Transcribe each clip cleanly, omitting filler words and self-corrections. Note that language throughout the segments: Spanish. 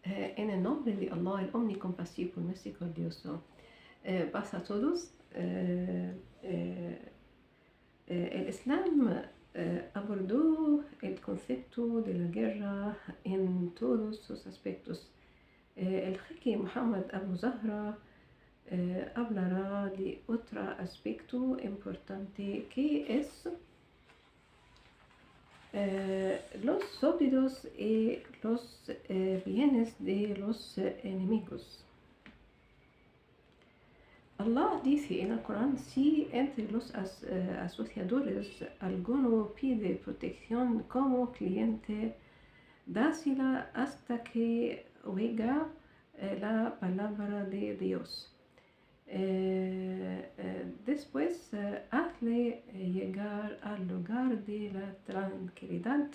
En el nombre de Allah, el omnicompasivo, misericordioso. Paz a todos. El Islam abordó el concepto de la guerra en todos sus aspectos. El jeque Muhammad Abu Zahra hablará de otro aspecto importante que es los súbditos y los bienes de los enemigos. Allah dice en el Corán: si entre los asociadores alguno pide protección como cliente, dásela hasta que oiga la palabra de Dios. Después hazle llegar al lugar de la tranquilidad,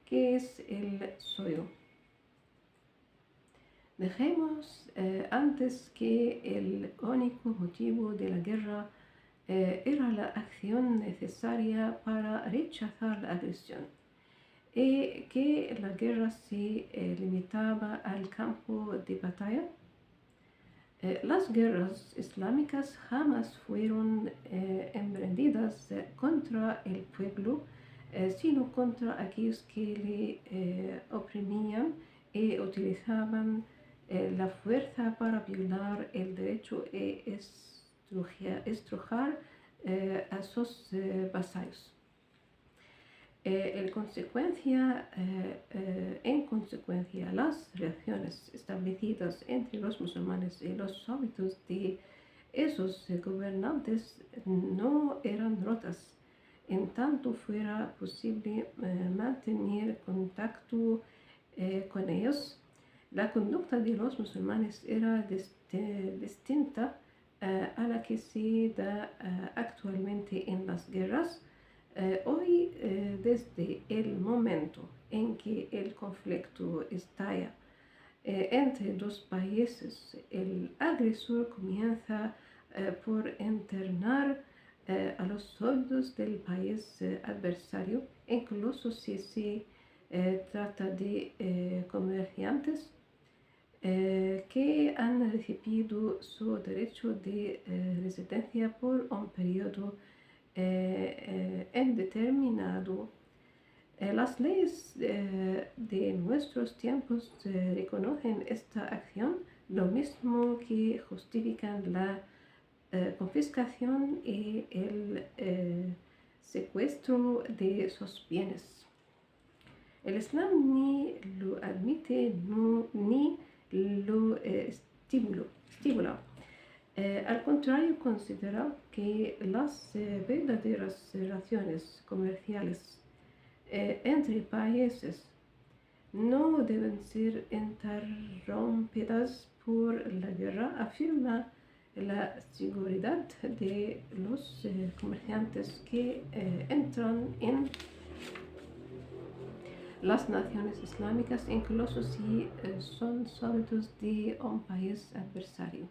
que es el suyo. Dejemos antes que el único motivo de la guerra era la acción necesaria para rechazar la agresión, y que la guerra se limitaba al campo de batalla. Las guerras islámicas jamás fueron emprendidas contra el pueblo, sino contra aquellos que le oprimían y utilizaban la fuerza para violar el derecho y estrujar a sus vasallos. En consecuencia, las relaciones establecidas entre los musulmanes y los súbditos de esos gobernantes no eran rotas, en tanto fuera posible mantener contacto con ellos. La conducta de los musulmanes era distinta a la que se da actualmente en las guerras. Hoy, desde el momento en que el conflicto estalla entre dos países, el agresor comienza por internar a los súbditos del país adversario, incluso si se trata de comerciantes que han recibido su derecho de residencia por un periodo indeterminado. Las leyes de nuestros tiempos reconocen esta acción, lo mismo que justifican la confiscación y el secuestro de sus bienes. El Islam ni lo admite ni lo estimula. Al contrario, considera que las verdaderas relaciones comerciales entre países no deben ser interrumpidas por la guerra. Afirma la seguridad de los comerciantes que entran en las naciones islámicas, incluso si son súbditos de un país adversario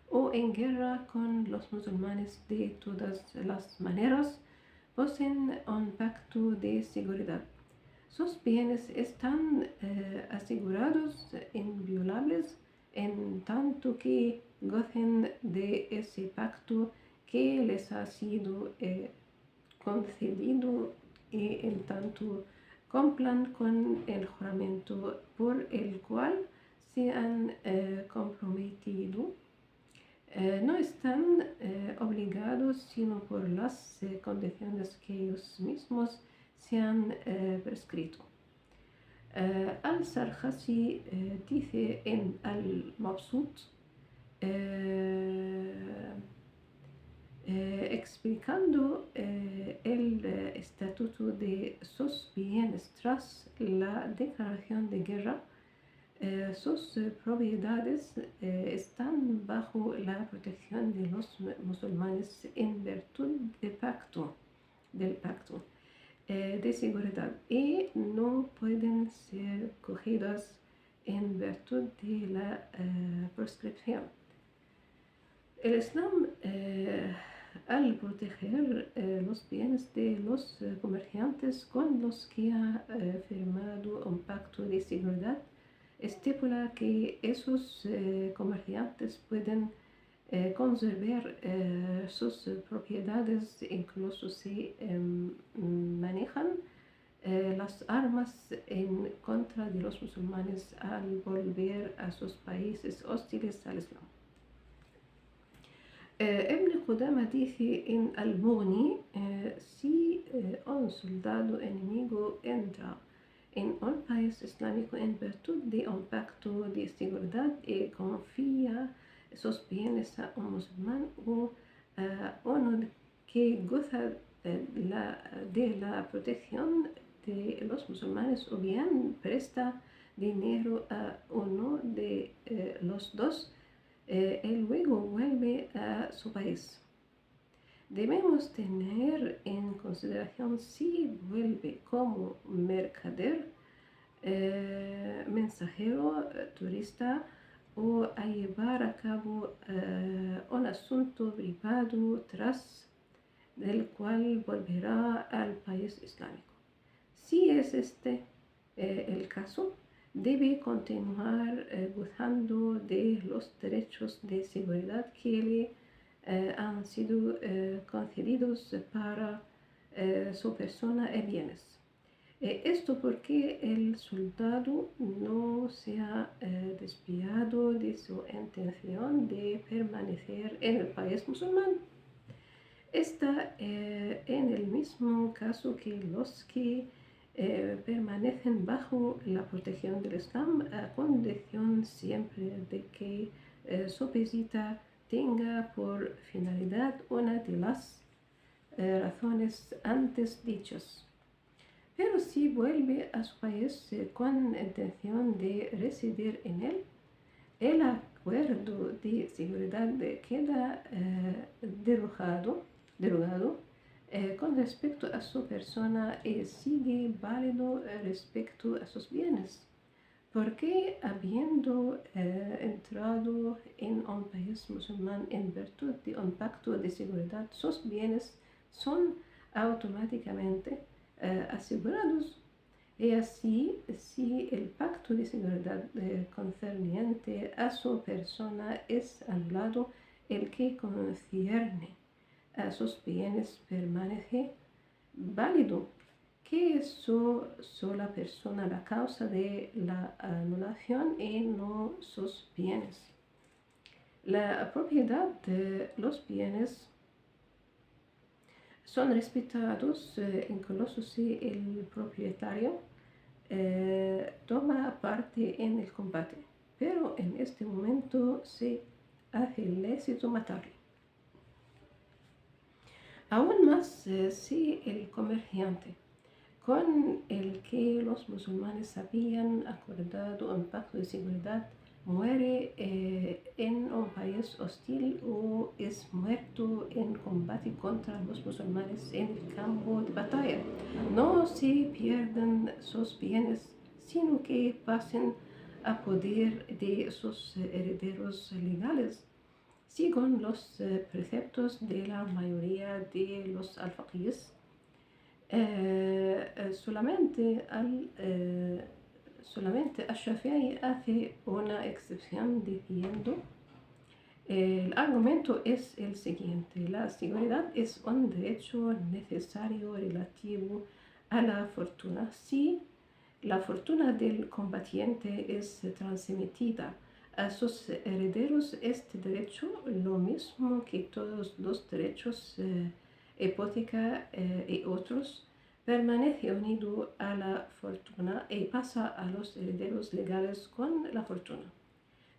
o en guerra con los musulmanes. De todas las maneras, poseen un pacto de seguridad. Sus bienes están asegurados inviolables, en tanto que gocen de ese pacto que les ha sido concedido, y en tanto cumplan con el juramento por el cual se han comprometido. No están obligados sino por las condiciones que ellos mismos se han prescrito. Al-Sarjasi dice en Al-Mabsut, explicando el estatuto de sus bienes tras la declaración de guerra: sus propiedades están bajo la protección de los musulmanes en virtud del pacto de seguridad, y no pueden ser cogidas en virtud de la proscripción. El Islam, al proteger los bienes de los comerciantes con los que ha firmado un pacto de seguridad, estipula que esos comerciantes pueden conservar sus propiedades, incluso si manejan las armas en contra de los musulmanes al volver a sus países hostiles al Islam. Ibn Qudama dice en Al-Mughni, si un soldado enemigo entra en un país islámico en virtud de un pacto de seguridad y confía sus bienes a un musulmán o uno que goza de la protección de los musulmanes, o bien presta dinero a uno de los dos, él luego vuelve a su país. Debemos tener en consideración si vuelve como mercader, mensajero, turista, o a llevar a cabo un asunto privado tras del cual volverá al país islámico. Si es este el caso, debe continuar gozando de los derechos de seguridad que le han sido concedidos para su persona y bienes. Esto porque el soldado no se ha desviado de su intención de permanecer en el país musulmán. Está en el mismo caso que los que permanecen bajo la protección del Islam, a condición siempre de que su visita tenga por finalidad una de las razones antes dichas. Pero si vuelve a su país con intención de residir en él, el acuerdo de seguridad queda derogado con respecto a su persona y sigue válido respecto a sus bienes, porque habiendo entrado en un país musulmán en virtud de un pacto de seguridad, sus bienes son automáticamente asegurados. Y así, si el pacto de seguridad concerniente a su persona es anulado, el que concierne a sus bienes permanece válido, que es su sola persona la causa de la anulación y no sus bienes. La propiedad de los bienes son respetados incluso si el propietario toma parte en el combate, pero en este momento se hace ilícito matarlo. Aún más si el comerciante con el que los musulmanes habían acordado un pacto de seguridad muere en un país hostil o es muerto en combate contra los musulmanes en el campo de batalla, no se pierden sus bienes, sino que pasen a poder de sus herederos legales, según los preceptos de la mayoría de los al-faqihs. Solamente al-Shafi'i hace una excepción diciendo: el argumento es el siguiente: la seguridad es un derecho necesario relativo a la fortuna. Si la fortuna del combatiente es transmitida a sus herederos, este derecho, lo mismo que todos los derechos, hipoteca y otros, permanece unido a la fortuna y pasa a los herederos legales con la fortuna.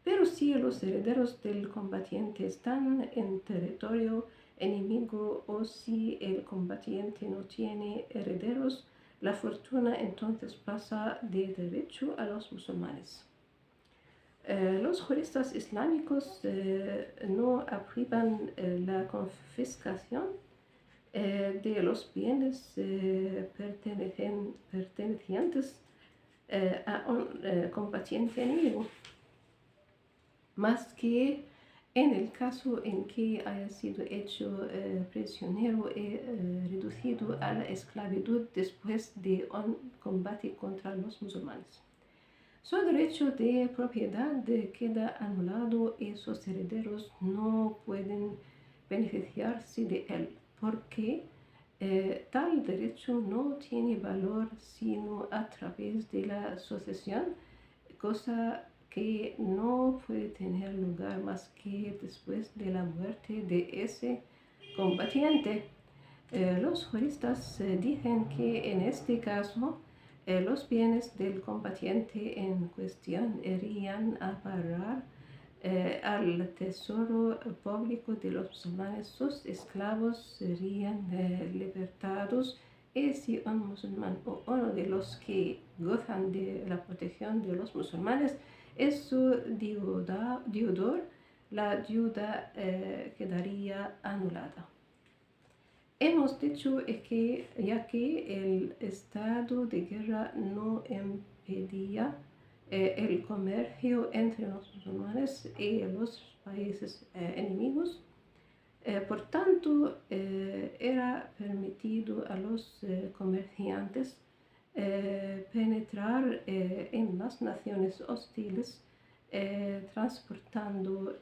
Pero si los herederos del combatiente están en territorio enemigo o si el combatiente no tiene herederos, la fortuna entonces pasa de derecho a los musulmanes. Los juristas islámicos no aprueban la confiscación de los bienes pertenecientes a un combatiente enemigo, más que en el caso en que haya sido hecho prisionero y reducido a la esclavitud después de un combate contra los musulmanes. Su derecho de propiedad queda anulado y sus herederos no pueden beneficiarse de él, porque tal derecho no tiene valor sino a través de la sucesión, cosa que no puede tener lugar más que después de la muerte de ese combatiente. Los juristas dicen que en este caso los bienes del combatiente en cuestión irían a parar al tesoro público de los musulmanes. Sus esclavos serían libertados, y si un musulmán o uno de los que gozan de la protección de los musulmanes es su deudor, la deuda quedaría anulada. Hemos dicho que ya que el estado de guerra no impedía el comercio entre los musulmanes y los países enemigos, por tanto era permitido a los comerciantes penetrar en las naciones hostiles transportando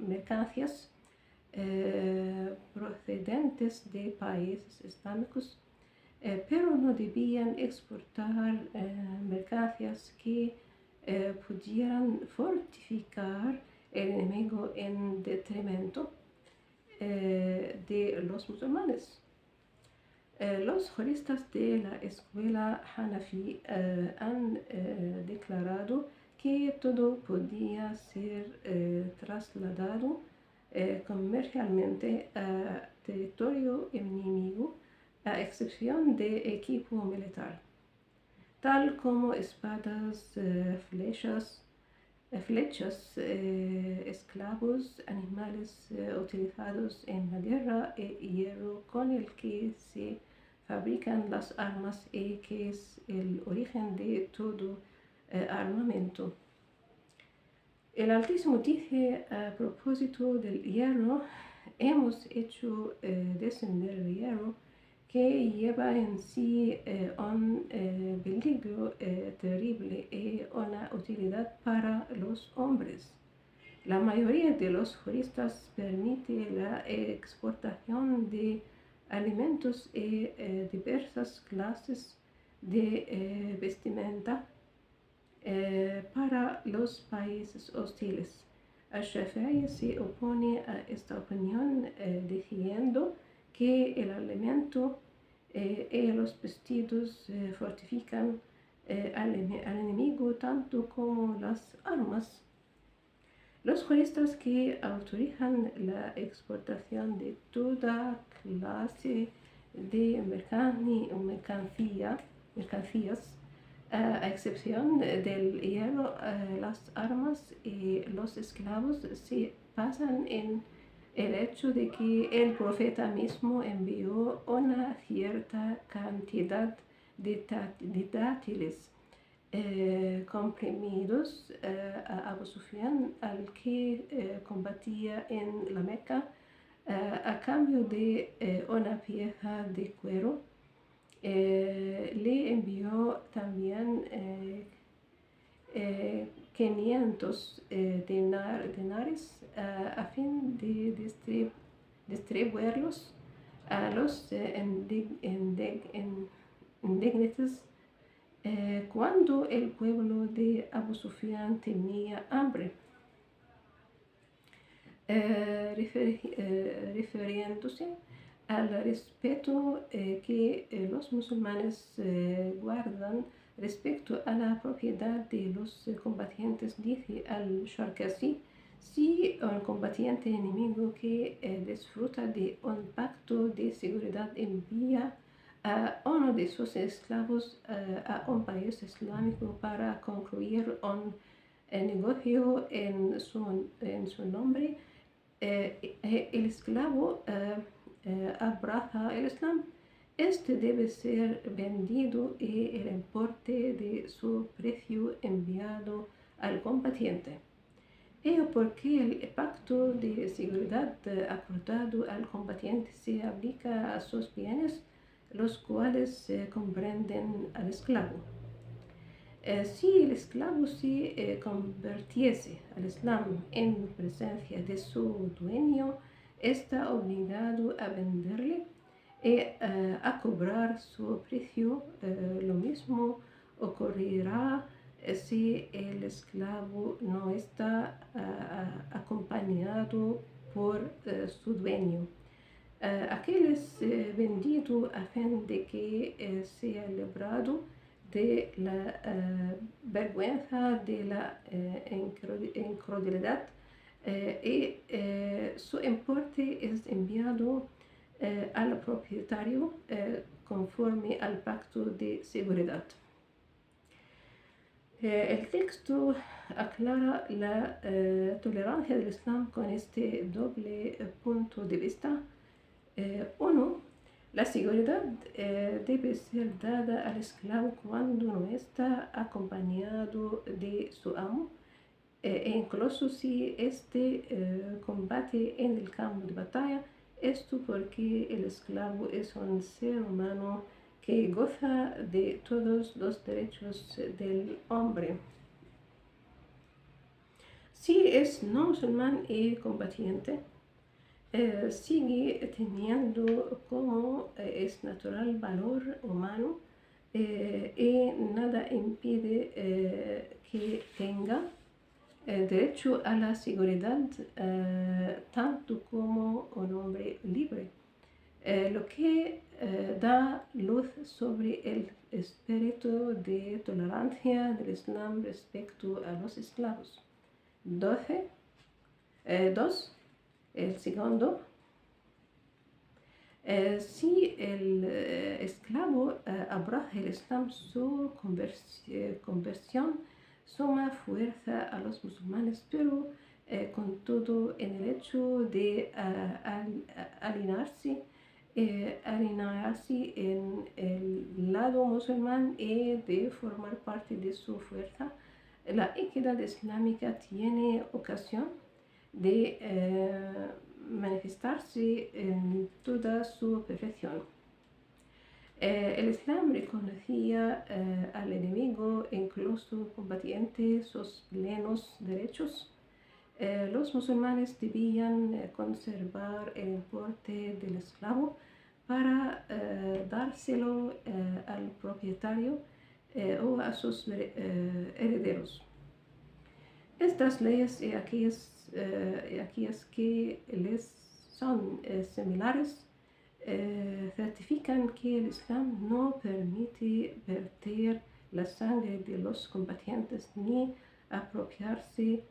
mercancías procedentes de países islámicos, pero no debían exportar mercancías que pudieran fortificar el enemigo en detrimento de los musulmanes. Los juristas de la escuela Hanafi han declarado que todo podía ser trasladado comercialmente a territorio enemigo, a excepción de equipo militar, tal como espadas, flechas, esclavos, animales utilizados en la guerra y hierro con el que se fabrican las armas y que es el origen de todo armamento. El Altísimo dice a propósito del hierro: hemos hecho descender el hierro que lleva en sí un peligro terrible y una utilidad para los hombres. La mayoría de los juristas permite la exportación de alimentos y diversas clases de vestimenta para los países hostiles. Al-Shafi'i se opone a esta opinión diciendo que el alimento y los vestidos fortifican al enemigo tanto como las armas. Los juristas que autorizan la exportación de toda clase de mercancías, a excepción del hierro, las armas y los esclavos, se basan en el hecho de que el profeta mismo envió una cierta cantidad de dátiles comprimidos a Abu Sufyan, al que combatía en la Meca, a cambio de una pieza de cuero. Le envió también 500 dinares a fin de distribuirlos a los indigentes cuando el pueblo de Abu Sufyan tenía hambre. Refiriéndose al respeto que los musulmanes guardan respecto a la propiedad de los combatientes, dice al-Sharkazi: si un combatiente enemigo que disfruta de un pacto de seguridad envía a uno de sus esclavos a un país islámico para concluir un negocio en su nombre, el esclavo abraza el Islam, este debe ser vendido y el importe de su precio enviado al combatiente. Ello porque el pacto de seguridad acordado al combatiente se aplica a sus bienes, los cuales comprenden al esclavo. Si el esclavo se convirtiese al Islam en presencia de su dueño, está obligado a venderle y a cobrar su precio. Lo mismo ocurrirá si el esclavo no está acompañado por su dueño. Aquel es vendido a fin de que sea librado de la vergüenza, de la incredulidad, y su importe es enviado al propietario conforme al pacto de seguridad. El texto aclara la tolerancia del Islam con este doble punto de vista. Uno, la seguridad debe ser dada al esclavo cuando no está acompañado de su amo, e incluso si este combate en el campo de batalla. Esto porque el esclavo es un ser humano que goza de todos los derechos del hombre. Si es no musulmán y combatiente, sigue teniendo como es natural valor humano, y nada impide que tenga derecho a la seguridad tanto como un hombre libre, lo que da luz sobre el espíritu de tolerancia del Islam respecto a los esclavos. 2. El segundo, si el esclavo abraza el Islam, su conversión suma fuerza a los musulmanes, pero con todo en el hecho de alinearse en el lado musulmán y de formar parte de su fuerza, la equidad islámica tiene ocasión de manifestarse en toda su perfección. El Islam reconocía al enemigo, incluso combatiente, sus plenos derechos. Los musulmanes debían conservar el importe del esclavo para dárselo al propietario o a sus herederos. Estas leyes y aquellas que les son similares certifican que el Islam no permite verter la sangre de los combatientes ni apropiarse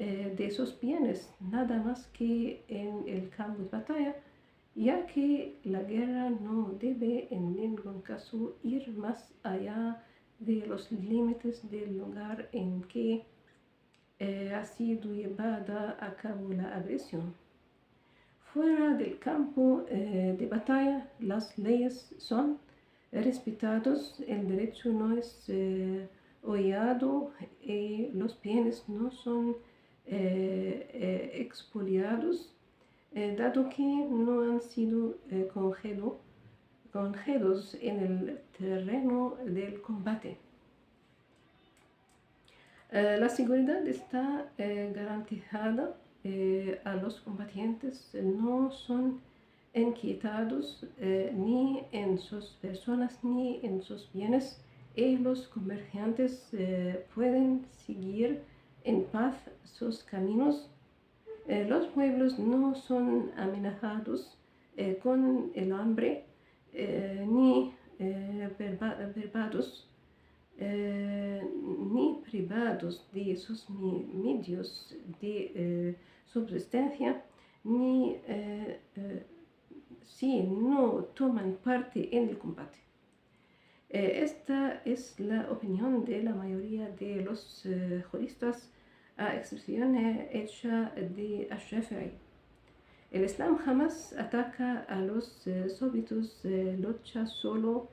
de sus bienes, nada más que en el campo de batalla, ya que la guerra no debe en ningún caso ir más allá de los límites del lugar en que ha sido llevada a cabo la agresión. Fuera del campo de batalla, las leyes son respetadas, el derecho no es hollado y los bienes no son expoliados, dado que no han sido congelados en el terreno del combate. La seguridad está garantizada. A los combatientes no son inquietados ni en sus personas ni en sus bienes, y los comerciantes pueden seguir en paz sus caminos. Los pueblos no son amenazados con el hambre ni ni privados de sus medios de subsistencia, ni si no toman parte en el combate. Esta es la opinión de la mayoría de los juristas, a excepción hecha de Ash-Shafi'i. El Islam jamás ataca a los súbditos, lucha solo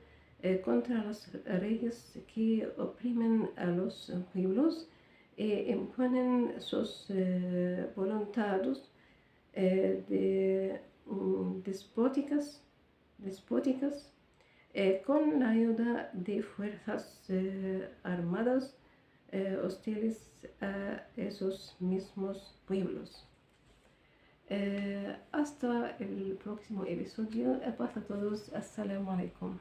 contra los reyes que oprimen a los pueblos e imponen sus voluntades despóticas. con la ayuda de fuerzas armadas hostiles a esos mismos pueblos. Hasta el próximo episodio. Paz a todos. Assalamu alaikum.